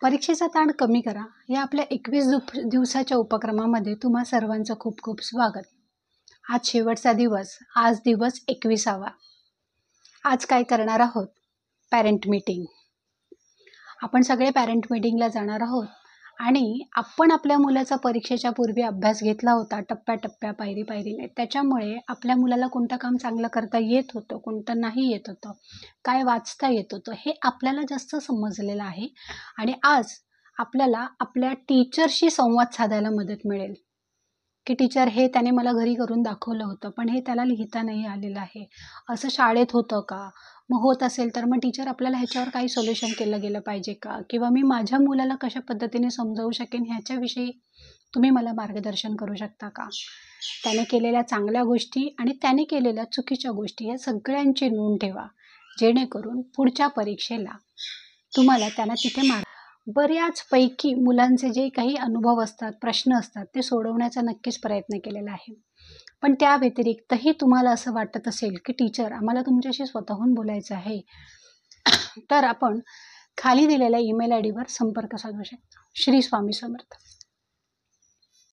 परीक्षेचा ताण कमी करा या आपल्या 21 दिवसाच्या उपक्रमामध्ये तुम्हा सर्वांचं खूप खूप स्वागत. आज शेवटचा दिवस, आज दिवस 21वा. आज काय करणार आहोत? Parent meeting. आपण सगळे पॅरेंट मीटिंगला जाणार आहोत आणि आपण आपल्या मुलाचा परीक्षेच्या पूर्वी अभ्यास घेतला होता टप्प्याटप्प्या पायरीने. त्याच्यामुळे आपल्या मुलाला कोणतं काम चांगलं करता येत होतं, कोणतं नाही येत होतं, काय वाचता येत होतं हे आपल्याला जास्त समजलेलं आहे. आणि आज आपल्याला आपल्या टीचरशी संवाद साधायला मदत मिळेल की टीचर हे त्याने मला घरी करून दाखवलं होतं पण हे त्याला लिहिता नाही आलेलं आहे, असं शाळेत होतं का? मग होत असेल तर मग टीचर आपल्याला ह्याच्यावर काही सोल्युशन केलं गेलं पाहिजे का? किंवा मी माझ्या मुलाला कशा पद्धतीने समजावू शकेन ह्याच्याविषयी तुम्ही मला मार्गदर्शन करू शकता का? त्याने केलेल्या चांगल्या गोष्टी आणि त्याने केलेल्या चुकीच्या गोष्टी या सगळ्यांची नोंद ठेवा, जेणेकरून पुढच्या परीक्षेला तुम्हाला त्यांना तिथे बऱ्याचपैकी मुलांचे जे काही अनुभव असतात, प्रश्न असतात ते सोडवण्याचा नक्कीच प्रयत्न केलेला आहे. पण त्या व्यतिरिक्तही तुम्हाला असं वाटत असेल की टीचर आम्हाला तुमच्याशी स्वतःहून बोलायचं आहे, तर आपण खाली दिलेल्या ईमेल आय डीवर संपर्क साधू शकता. श्री स्वामी समर्थ.